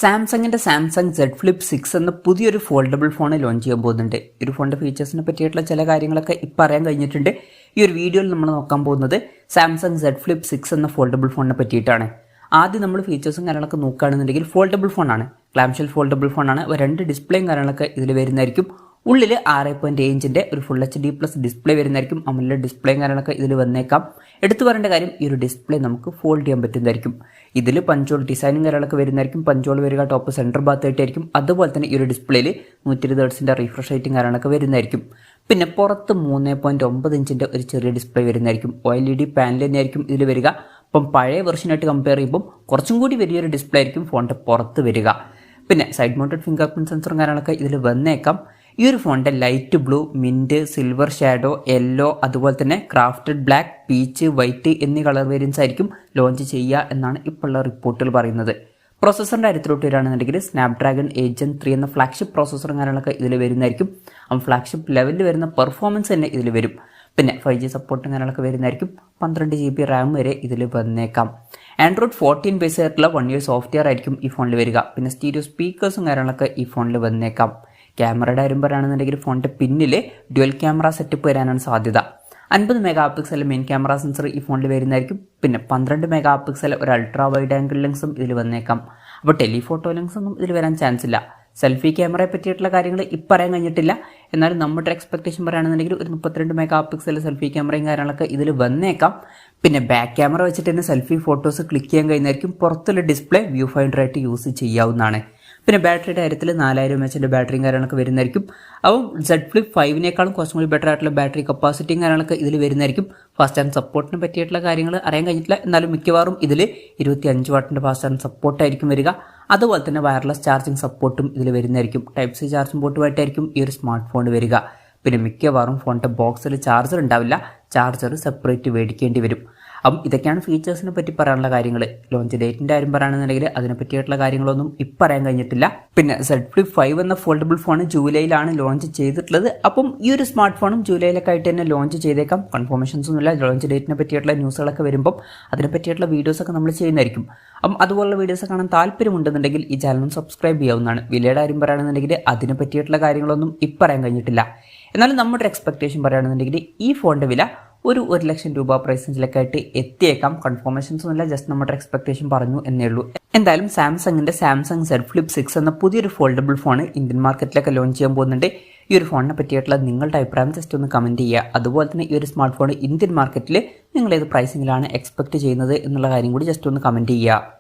സാംസങ്ങിന്റെ Samsung Z Flip 6 എന്ന പുതിയൊരു ഫോൾഡബിൾ ഫോൺ ലോഞ്ച് ചെയ്യാൻ പോകുന്നുണ്ട്. ഈ ഒരു ഫോണിന്റെ ഫീച്ചേഴ്സിനെ പറ്റിയിട്ടുള്ള ചില കാര്യങ്ങളൊക്കെ ഇപ്പം അറിയാൻ കഴിഞ്ഞിട്ടുണ്ട്. ഈ ഒരു വീഡിയോയിൽ നമ്മൾ നോക്കാൻ പോകുന്നത് സാംസങ് Z Flip 6 എന്ന ഫോൾഡബിൾ ഫോണിനെ പറ്റിയിട്ടാണ്. ആദ്യം നമ്മൾ ഫീച്ചേഴ്സും കാര്യങ്ങളൊക്കെ നോക്കുകയാണെന്നുണ്ടെങ്കിൽ ഫോൾഡബിൾ ഫോണാണ്, ക്ലാംഷെൽ ഫോൾഡബിൾ ഫോണാണ്. രണ്ട് ഡിസ്പ്ലേയും കാര്യങ്ങളൊക്കെ ഇതിൽ വരുന്നതായിരിക്കും. ഉള്ളിൽ 6.7 ഇഞ്ചിൻ്റെ ഒരു ഫുൾ HD+ ഡിസ്പ്ലേ വരുന്നതായിരിക്കും. AMOLED ഡിസ്പ്ലേയും കാര്യങ്ങളൊക്കെ ഇതിൽ വന്നേക്കാം. എടുത്തു പറയേണ്ട കാര്യം, ഈ ഒരു ഡിസ്പ്ലേ നമുക്ക് ഫോൾഡ് ചെയ്യാൻ പറ്റുന്നതായിരിക്കും. ഇതിൽ പഞ്ചോൾ ഡിസൈനും കാര്യങ്ങളൊക്കെ വരുന്നതായിരിക്കും. പഞ്ചോൾ വരിക ടോപ്പ് സെൻറ്റർ ഭാഗത്തായിട്ടായിരിക്കും. അതുപോലെ തന്നെ ഈ ഒരു ഡിസ്പ്ലേയിൽ 120 ഹെർട്സിൻ്റെ റീഫ്രഷ് റേറ്റും കാര്യങ്ങളൊക്കെ വരുന്നതായിരിക്കും. പിന്നെ പുറത്ത് 3.9 ഇഞ്ചിൻ്റെ ഒരു ചെറിയ ഡിസ്പ്ലേ വരുന്നതായിരിക്കും. OLED പാനൽ തന്നെയായിരിക്കും ഇതിൽ വരിക. അപ്പം പഴയ വെർഷനായിട്ട് കമ്പയർ ചെയ്യുമ്പോൾ കുറച്ചും കൂടി വലിയൊരു ഡിസ്പ്ലേ ആയിരിക്കും ഫോണിൻ്റെ പുറത്ത് വരിക. പിന്നെ സൈഡ് മൗണ്ടഡ് ഫിംഗർ പ്രിന്റ് സെൻസറും കാര്യങ്ങളൊക്കെ ഇതിൽ വന്നേക്കാം. ഈ ഒരു ഫോണിൻ്റെ light blue, mint, silver shadow, yellow, അതുപോലെ തന്നെ ക്രാഫ്റ്റഡ് ബ്ലാക്ക്, പീച്ച്, വൈറ്റ് എന്നീ കളർ വേരിയൻസ് ആയിരിക്കും ലോഞ്ച് ചെയ്യുക എന്നാണ് ഇപ്പോഴുള്ള റിപ്പോർട്ടുകൾ പറയുന്നത്. പ്രോസസ്സറിൻ്റെ കാര്യത്തിലോട്ട് വരികയാണെന്നുണ്ടെങ്കിൽ സ്നാപ്ഡ്രാഗൺ 8 Gen 3 എന്ന ഫ്ലാഗ്ഷിപ്പ് പ്രോസസ്സറും കാര്യങ്ങളൊക്കെ ഇതിൽ വരുന്നതായിരിക്കും. ഫ്ലാഗ്ഷിപ്പ് ലെവലിൽ വരുന്ന പെർഫോമൻസ് തന്നെ ഇതിൽ വരും. പിന്നെ 5G സപ്പോർട്ടും കാര്യങ്ങളൊക്കെ വരുന്നതായിരിക്കും. 12 GB റാം വരെ ഇതിൽ വന്നേക്കാം. Android 14 ബേസ് ആയിട്ടുള്ള 1 year സോഫ്റ്റ്വെയർ ആയിരിക്കും ഈ ഫോണിൽ വരിക. പിന്നെ സ്റ്റീരിയോ സ്പീക്കേഴ്സും കാര്യങ്ങളൊക്കെ ഈ ഫോണിൽ വന്നേക്കാം. ക്യാമറയുടെ കാര്യം പറയുകയാണെന്നുണ്ടെങ്കിൽ ഫോണിൻ്റെ പിന്നിൽ ഡ്യുവൽ ക്യാമറ സെറ്റപ്പ് വരാനാണ് സാധ്യത. 50 MP മെയിൻ ക്യാമറ സെൻസർ ഈ ഫോണിൽ വരുന്നതായിരിക്കും. പിന്നെ 12 MP ഒരു അൾട്രാ വൈഡ് ആംഗിൾ ലെൻസും ഇതിൽ വന്നേക്കാം. അപ്പോൾ ടെലിഫോട്ടോ ലെൻസ് ഒന്നും ഇതിൽ വരാൻ ചാൻസ് ഇല്ല. സെൽഫി ക്യാമറയെ പറ്റിയിട്ടുള്ള കാര്യങ്ങൾ ഇപ്പം പറയാൻ കഴിഞ്ഞിട്ടില്ല. എന്നാലും നമ്മുടെ എക്സ്പെക്ടേഷൻ പറയുകയാണെന്നുണ്ടെങ്കിൽ ഒരു 32 MP സെൽഫി ക്യാമറയും കാര്യങ്ങളൊക്കെ ഇതിൽ വന്നേക്കാം. പിന്നെ ബാക്ക് ക്യാമറ വെച്ചിട്ട് തന്നെ സെൽഫി ഫോട്ടോസ് ക്ലിക്ക് ചെയ്യാൻ കഴിയുന്നതായിരിക്കും. പുറത്തുള്ള ഡിസ്പ്ലേ വ്യൂ ഫൈൻഡറായിട്ട് യൂസ് ചെയ്യാവുന്നതാണ്. പിന്നെ ബാറ്ററിയുടെ കാര്യത്തിൽ 4000 mAh ബാറ്ററിയും കാര്യങ്ങളൊക്കെ വരുന്നതായിരിക്കും. അപ്പം Z Flip 5നേക്കാളും കുറച്ചും കൂടി ബെറ്റർ ആയിട്ടുള്ള ബാറ്ററി കപ്പാസിറ്റിയും കാര്യങ്ങളൊക്കെ ഇതിൽ വരുന്നതായിരിക്കും. ഫാസ്റ്റ് ചാർജ് സപ്പോർട്ടിനെ പറ്റിയിട്ടുള്ള കാര്യങ്ങൾ അറിയാൻ കഴിഞ്ഞിട്ടില്ല. എന്നാലും മിക്കവാറും ഇതിൽ 25 വാട്ടിൻ്റെ ഫാസ്റ്റ് ചാർജ് സപ്പോർട്ടായിരിക്കും വരിക. അതുപോലെ തന്നെ വയർലെസ് ചാർജിങ് സപ്പോർട്ടും ഇതിൽ വരുന്നതായിരിക്കും. Type-C ചാർജിംഗ് പോർട്ടുമായിട്ടായിരിക്കും ഈ ഒരു സ്മാർട്ട് ഫോൺ വരിക. പിന്നെ മിക്കവാറും ഫോണിൻ്റെ ബോക്സിൽ ചാർജർ ഉണ്ടാവില്ല, ചാർജർ സെപ്പറേറ്റ് മേടിക്കേണ്ടി വരും. അപ്പം ഇതൊക്കെയാണ് ഫീച്ചേഴ്സിനെ പറ്റി പറയാനുള്ള കാര്യങ്ങൾ. ലോഞ്ച് ഡേറ്റിൻ്റെ കാര്യം പറയുകയാണെന്നുണ്ടെങ്കിൽ അതിനെ പറ്റിയിട്ടുള്ള കാര്യങ്ങളൊന്നും ഇപ്പം പറയാൻ കഴിഞ്ഞിട്ടില്ല. പിന്നെ Z Flip 5 എന്ന ഫോൾഡബിൾ ഫോൺ ജൂലൈയിലാണ് ലോഞ്ച് ചെയ്തിട്ടുള്ളത്. അപ്പം ഈ ഒരു സ്മാർട്ട് ഫോണും ജൂലൈയിലൊക്കെ ആയിട്ട് തന്നെ ലോഞ്ച് ചെയ്തേക്കാം. കൺഫർമേഷൻസ് ഒന്നുമില്ല. ലോഞ്ച് ഡേറ്റിനെ പറ്റിയിട്ടുള്ള ന്യൂസുകളൊക്കെ വരുമ്പം അതിനെ പറ്റിയിട്ടുള്ള വീഡിയോസൊക്കെ നമ്മൾ ചെയ്യുന്നതായിരിക്കും. അപ്പം അതുപോലുള്ള വീഡിയോസ് കാണാൻ താല്പര്യമുണ്ടെന്നുണ്ടെങ്കിൽ ഈ ചാനലും സബ്സ്ക്രൈബ് ചെയ്യാവുന്നതാണ്. വിലയുടെ കാര്യം പറയുകയാണെന്നുണ്ടെങ്കിൽ അതിനെ പറ്റിയിട്ടുള്ള കാര്യങ്ങളൊന്നും ഇപ്പം പറയാൻ കഴിഞ്ഞിട്ടില്ല. എന്നാലും നമ്മുടെ എക്സ്പെക്ടേഷൻ പറയുകയാണെന്നുണ്ടെങ്കിൽ ഈ ഫോണിൻ്റെ വില ഒരു 1 ലക്ഷം രൂപ പ്രൈസ് റേഞ്ചിലൊക്കെ ആയിട്ട് എത്തിയേക്കാം. കൺഫർമേഷൻസ് ഒന്നുമില്ല, ജസ്റ്റ് നമ്മുടെ എക്സ്പെക്ടേഷൻ പറഞ്ഞു എന്നേ ഉള്ളൂ. എന്തായാലും സാംസങ്ങിന്റെ സാംസങ് Z Flip 6 എന്ന പുതിയൊരു ഫോൾഡബിൾ ഫോൺ ഇന്ത്യൻ മാർക്കറ്റിലൊക്കെ ലോഞ്ച് ചെയ്യാൻ പോകുന്നുണ്ട്. ഈ ഒരു ഫോണിനെ പറ്റിയിട്ടുള്ള നിങ്ങളുടെ അഭിപ്രായം ജസ്റ്റ് ഒന്ന് കമൻറ്റ് ചെയ്യുക. അതുപോലെ തന്നെ ഈ ഒരു സ്മാർട്ട് ഫോൺ ഇന്ത്യൻ മാർക്കറ്റിൽ നിങ്ങൾ ഏത് പ്രൈസിങ്ങിലാണ് എക്സ്പെക്ട് ചെയ്യുന്നത് എന്നുള്ള കാര്യം കൂടി ജസ്റ്റ് ഒന്ന് കമൻറ്റ് ചെയ്യുക.